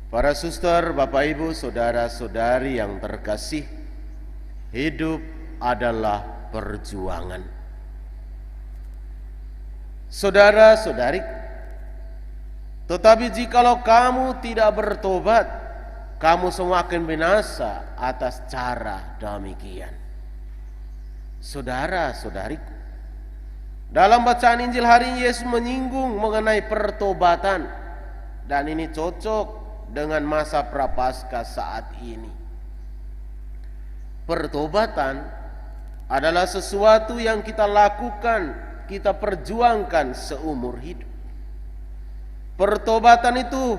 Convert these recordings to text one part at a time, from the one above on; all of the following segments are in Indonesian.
Para suster, Bapak Ibu, saudara-saudari yang terkasih, hidup adalah perjuangan. Saudara-saudari, tetapi jikalau kamu tidak bertobat, kamu semakin binasa atas cara demikian. Saudara-saudariku, dalam bacaan Injil hari ini Yesus menyinggung mengenai pertobatan, dan ini cocok dengan masa prapaskah saat ini. Pertobatan adalah sesuatu yang kita lakukan, kita perjuangkan seumur hidup. Pertobatan itu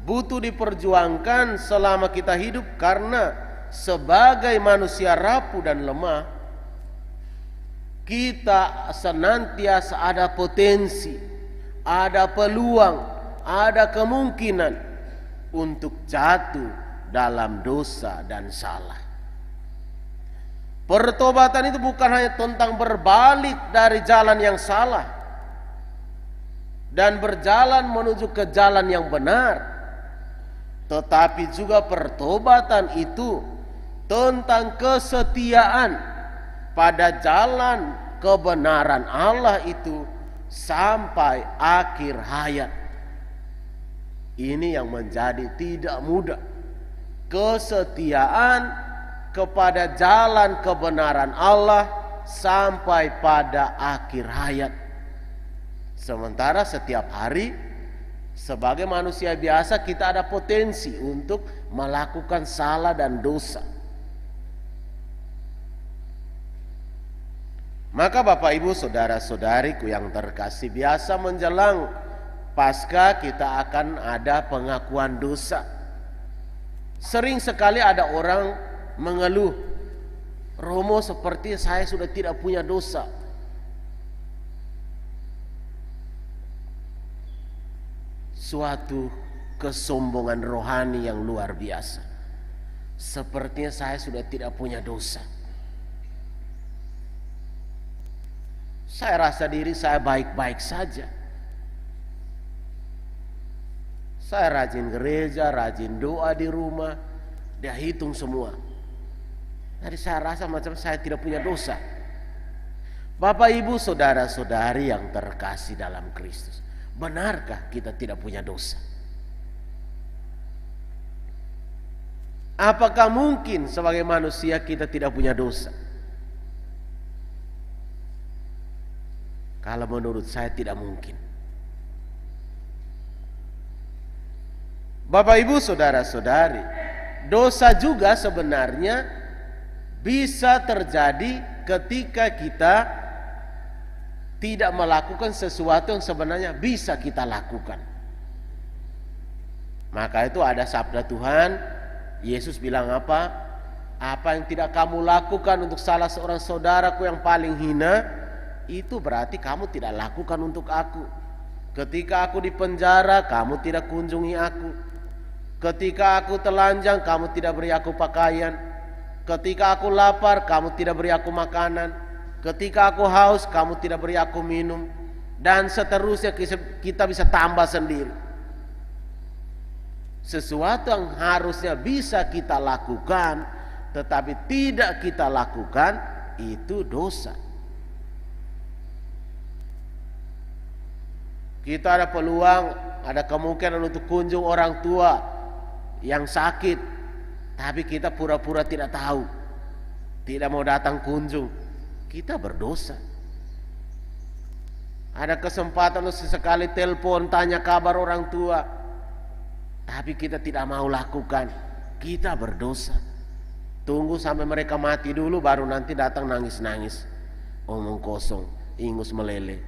butuh diperjuangkan selama kita hidup, karena sebagai manusia rapuh dan lemah, kita senantiasa ada potensi, ada peluang, ada kemungkinan untuk jatuh dalam dosa dan salah. Pertobatan itu bukan hanya tentang berbalik dari jalan yang salah dan berjalan menuju ke jalan yang benar, tetapi juga pertobatan itu tentang kesetiaan pada jalan kebenaran Allah itu sampai akhir hayat. Ini yang menjadi tidak mudah. Kesetiaan kepada jalan kebenaran Allah sampai pada akhir hayat. Sementara setiap hari sebagai manusia biasa kita ada potensi untuk melakukan salah dan dosa. Maka Bapak Ibu saudara-saudariku yang terkasih, biasa menjelang Paskah kita akan ada pengakuan dosa. Sering sekali ada orang mengeluh, "Romo, seperti saya sudah tidak punya dosa." Suatu kesombongan rohani yang luar biasa. Sepertinya saya sudah tidak punya dosa. Saya rasa diri saya baik-baik saja. Saya rajin gereja, rajin doa di rumah, dia hitung semua. Jadi saya rasa macam saya tidak punya dosa. Bapak Ibu saudara-saudari yang terkasih dalam Kristus, benarkah kita tidak punya dosa? Apakah mungkin sebagai manusia kita tidak punya dosa? Kalau menurut saya tidak mungkin. Bapak Ibu saudara-saudari, dosa juga sebenarnya bisa terjadi ketika kita tidak melakukan sesuatu yang sebenarnya bisa kita lakukan. Maka itu ada sabda Tuhan, Yesus bilang apa? Apa yang tidak kamu lakukan untuk salah seorang saudaraku yang paling hina, itu berarti kamu tidak lakukan untuk aku. Ketika aku di penjara, kamu tidak kunjungi aku. Ketika aku telanjang, kamu tidak beri aku pakaian. Ketika aku lapar, kamu tidak beri aku makanan. Ketika aku haus, kamu tidak beri aku minum. Dan seterusnya kita bisa tambah sendiri. Sesuatu yang harusnya bisa kita lakukan, tetapi tidak kita lakukan, itu dosa. Kita ada peluang, ada kemungkinan untuk kunjung orang tua yang sakit, tapi kita pura-pura tidak tahu, tidak mau datang kunjung. Kita berdosa. Ada kesempatan untuk sesekali telepon tanya kabar orang tua, tapi kita tidak mau lakukan. Kita berdosa. Tunggu sampai mereka mati dulu, baru nanti datang nangis-nangis, omong kosong, ingus meleleh.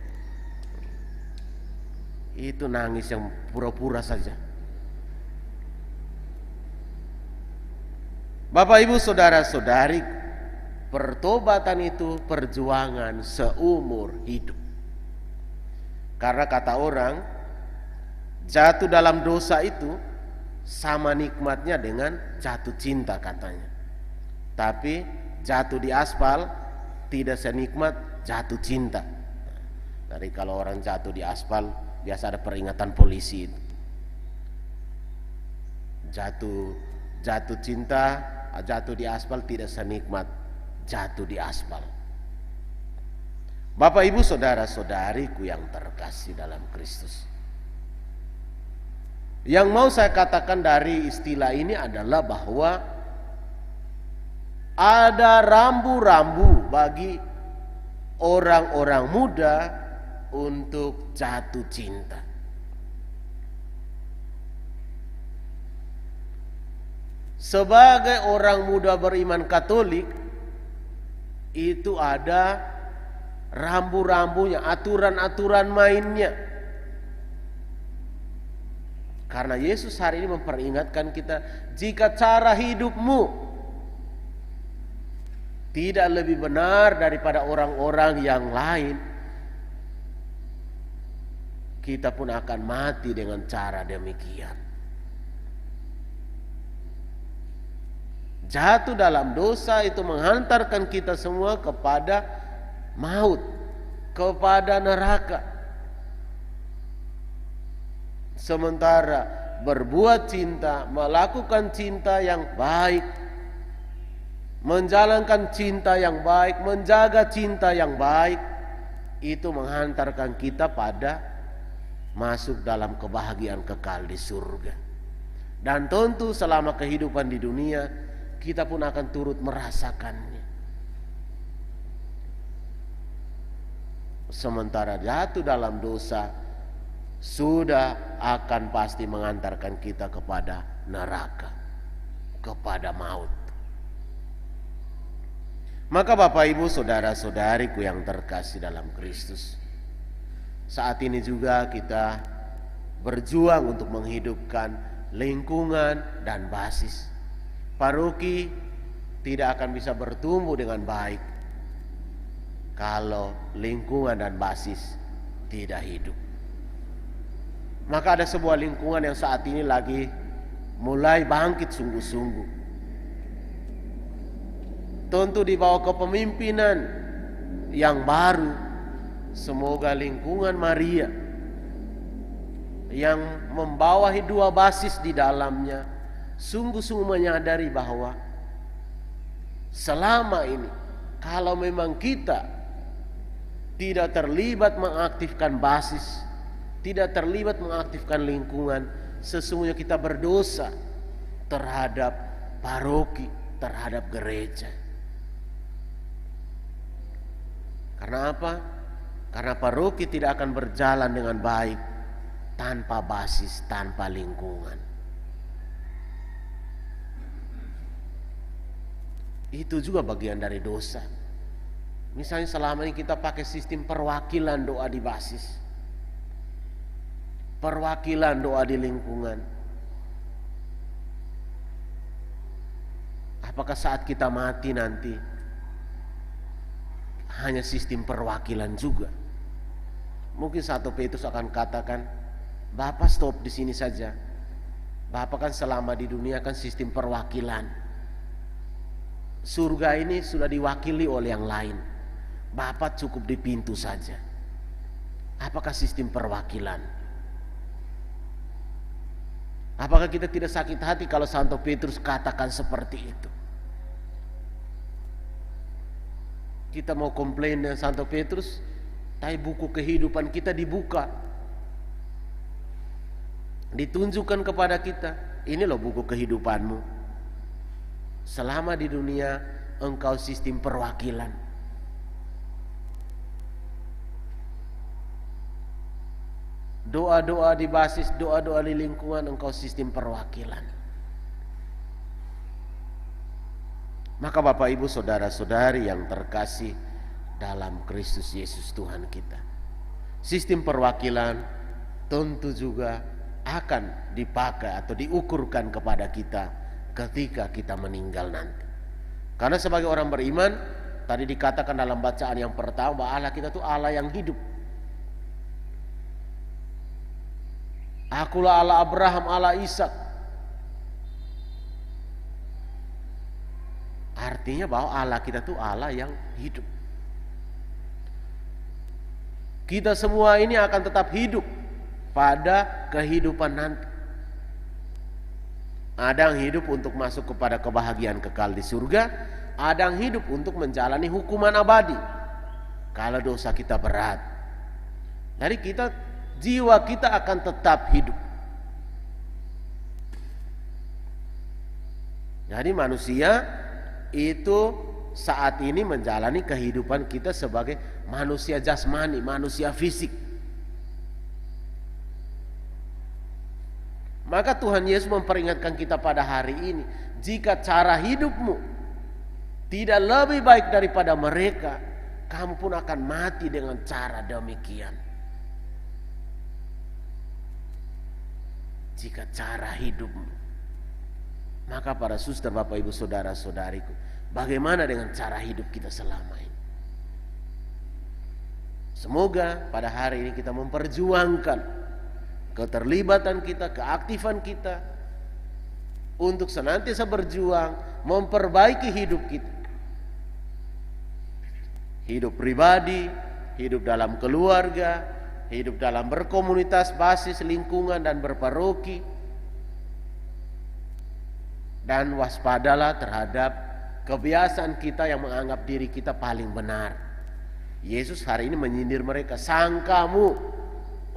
Itu nangis yang pura-pura saja. Bapak Ibu saudara-saudari, pertobatan itu perjuangan seumur hidup. Karena kata orang, jatuh dalam dosa itu sama nikmatnya dengan jatuh cinta katanya. Tapi jatuh di aspal tidak senikmat jatuh cinta. Jadi kalau orang jatuh di aspal biasa ada peringatan polisi itu. Jatuh cinta, jatuh di aspal tidak senikmat jatuh di aspal. Bapak Ibu saudara-saudariku yang terkasih dalam Kristus, yang mau saya katakan dari istilah ini adalah bahwa ada rambu-rambu bagi orang-orang muda untuk jatuh cinta. Sebagai orang muda beriman Katolik, itu ada rambu-rambunya, aturan-aturan mainnya. Karena Yesus hari ini memperingatkan kita, jika cara hidupmu tidak lebih benar daripada orang-orang yang lain, kita pun akan mati dengan cara demikian. Jatuh dalam dosa itu menghantarkan kita semua kepada maut, kepada neraka. Sementara berbuat cinta, melakukan cinta yang baik, menjalankan cinta yang baik, menjaga cinta yang baik, itu menghantarkan kita pada masuk dalam kebahagiaan kekal di surga. Dan tentu selama kehidupan di dunia, kita pun akan turut merasakannya. Sementara jatuh dalam dosa sudah akan pasti mengantarkan kita kepada neraka, kepada maut. Maka Bapak Ibu saudara-saudariku yang terkasih dalam Kristus, saat ini juga kita berjuang untuk menghidupkan lingkungan dan basis. Paroki tidak akan bisa bertumbuh dengan baik kalau lingkungan dan basis tidak hidup. Maka ada sebuah lingkungan yang saat ini lagi mulai bangkit sungguh-sungguh. Tentu di bawah kepemimpinan yang baru, semoga lingkungan Maria yang membawahi dua basis di dalamnya sungguh-sungguh menyadari bahwa selama ini kalau memang kita tidak terlibat mengaktifkan basis, tidak terlibat mengaktifkan lingkungan, sesungguhnya kita berdosa terhadap paroki, terhadap gereja. Karena apa? Karena paroki tidak akan berjalan dengan baik tanpa basis, tanpa lingkungan. Itu juga bagian dari dosa. Misalnya selama ini kita pakai sistem perwakilan doa di basis, perwakilan doa di lingkungan. Apakah saat kita mati nanti hanya sistem perwakilan juga? Mungkin Santo Petrus akan katakan, Bapak stop di sini saja. Bapak kan selama di dunia kan sistem perwakilan. Surga ini sudah diwakili oleh yang lain. Bapak cukup di pintu saja. Apakah sistem perwakilan? Apakah kita tidak sakit hati kalau Santo Petrus katakan seperti itu? Kita mau komplain dengan Santo Petrus, tapi buku kehidupan kita dibuka, ditunjukkan kepada kita, ini loh buku kehidupanmu. Selama di dunia engkau sistem perwakilan. Doa-doa di basis, doa-doa di lingkungan, engkau sistem perwakilan. Maka Bapak Ibu saudara-saudari yang terkasih dalam Kristus Yesus Tuhan kita, sistem perwakilan tentu juga akan dipakai atau diukurkan kepada kita ketika kita meninggal nanti. Karena sebagai orang beriman, tadi dikatakan dalam bacaan yang pertama bahwa Allah kita itu Allah yang hidup. Akulah Allah Abraham, Allah Ishak. Artinya bahwa Allah kita itu Allah yang hidup. Kita semua ini akan tetap hidup pada kehidupan nanti. Ada yang hidup untuk masuk kepada kebahagiaan kekal di surga, ada yang hidup untuk menjalani hukuman abadi kalau dosa kita berat. Jadi jiwa kita akan tetap hidup. Jadi manusia itu saat ini menjalani kehidupan kita sebagai manusia jasmani, manusia fisik. Maka Tuhan Yesus memperingatkan kita pada hari ini, jika cara hidupmu tidak lebih baik daripada mereka, kamu pun akan mati dengan cara demikian. Jika cara hidupmu, maka para suster, bapak, ibu, saudara, saudariku, bagaimana dengan cara hidup kita selama ini? Semoga pada hari ini kita memperjuangkan keterlibatan kita, keaktifan kita untuk senantiasa berjuang memperbaiki hidup kita. Hidup pribadi, hidup dalam keluarga, hidup dalam berkomunitas, basis lingkungan dan berparoki. Dan waspadalah terhadap kebiasaan kita yang menganggap diri kita paling benar. Yesus hari ini menyindir mereka, sangkamu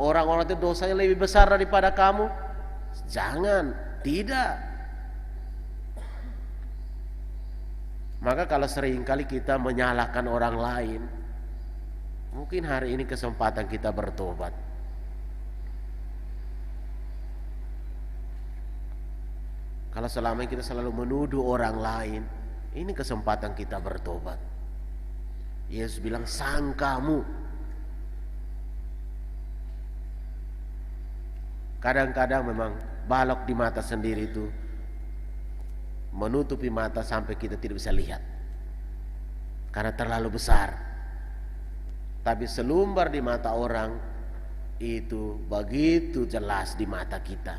orang-orang itu dosanya lebih besar daripada kamu? Jangan, tidak. Maka kalau seringkali kita menyalahkan orang lain, mungkin hari ini kesempatan kita bertobat. Kalau selama ini kita selalu menuduh orang lain, ini kesempatan kita bertobat. Yesus bilang, sangkamu. Kadang-kadang memang balok di mata sendiri itu menutupi mata sampai kita tidak bisa lihat karena terlalu besar. Tapi selumbar di mata orang itu begitu jelas di mata kita.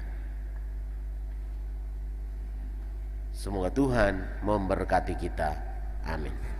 Semoga Tuhan memberkati kita. Amin.